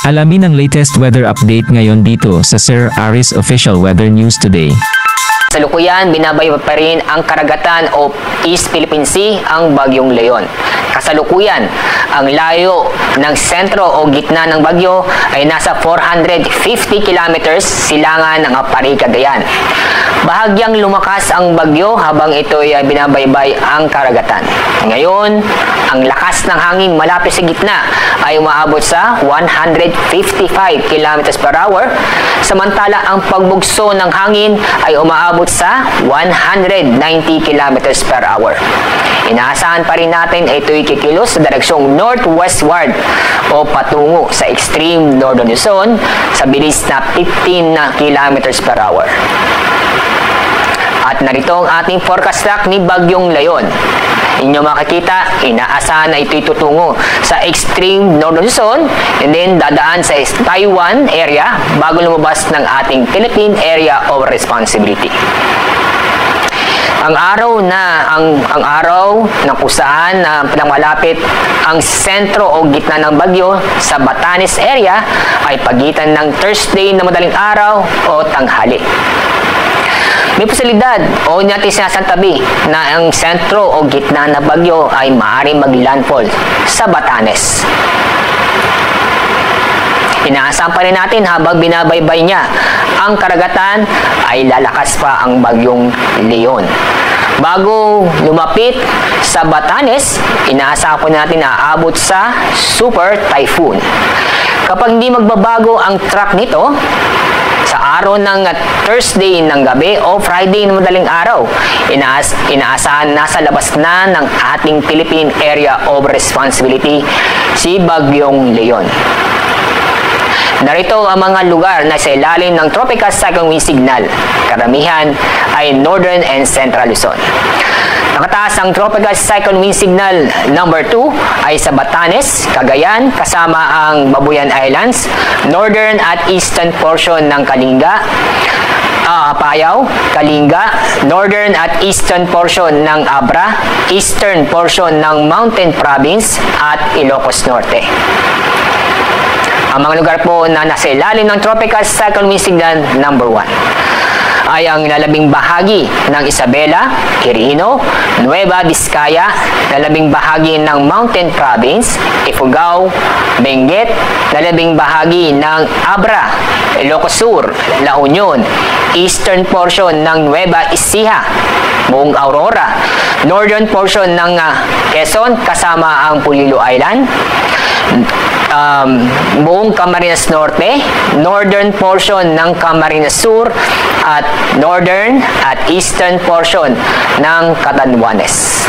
Alamin ang latest weather update ngayon dito sa Sir Aris Official Weather News Today. Kasalukuyan, binabaybay pa rin ang karagatan o East Philippine Sea ang Bagyong Leon. Kasalukuyan, ang layo ng sentro o gitna ng bagyo ay nasa 450 kilometers silangan ng Apari, Cagayan. Bahagyang lumakas ang bagyo habang ito ay binabaybay ang karagatan. Ngayon, ang lakas ng hangin malapit sa gitna ay umaabot sa 155 kilometers per hour, samantala ang pagbugso ng hangin ay umaabot sa 190 kilometers per hour. Inaasahan pa rin natin ay ito'y kikilos sa direksyong northwestward o patungo sa extreme northern Luzon sa bilis na 15 kilometers per hour. At narito ang ating forecast track ni Bagyong Leon. Inyo makikita, inaasahan na ito'y tutungo sa extreme northern Luzon and then dadaan sa Taiwan area bago lumabas ng ating Philippine Area of Responsibility. Ang araw na kung saan pinangmalapit ang sentro o gitna ng bagyo sa Batanes area ay pagitan ng Thursday na madaling araw o tanghali. May posibilidad o natin sinasantabi na ang sentro o gitna na bagyo ay maaaring mag-landfall sa Batanes. Inaasahan pa rin natin habang binabaybay niya ang karagatan ay lalakas pa ang Bagyong Leon. Bago lumapit sa Batanes, inaasahan po natin na aabot sa super typhoon. Kapag hindi magbabago ang track nito, sa araw ng Thursday ng gabi o Friday ng madaling araw, inaasahan nasa labas na ng ating Philippine Area of Responsibility si Bagyong Leon. Narito ang mga lugar na sa ilalim ng Tropical Cyclone Wind Signal. Karamihan ay Northern and Central Luzon. Nakataas ang Tropical Cyclone Wind Signal number 2 ay sa Batanes, Cagayan, kasama ang Babuyan Islands, Northern at Eastern portion ng Kalinga, Apayao, Kalinga, Northern at Eastern portion ng Abra, Eastern portion ng Mountain Province at Ilocos Norte. Ang mga lugar po na nasa ilalim ng Tropical Cyclone Wind Signal number 1 ay ang lalabing bahagi ng Isabela, Quirino, Nueva Vizcaya, lalabing bahagi ng Mountain Province, Ifugao, Benguet, lalabing bahagi ng Abra, Ilocos Sur, La Union, Eastern portion ng Nueva Ecija, buong Aurora, Northern portion ng Quezon kasama ang Pulilo Island, buong Camarines Norte, Northern portion ng Camarines Sur, at Northern at Eastern portion ng Catanduanes.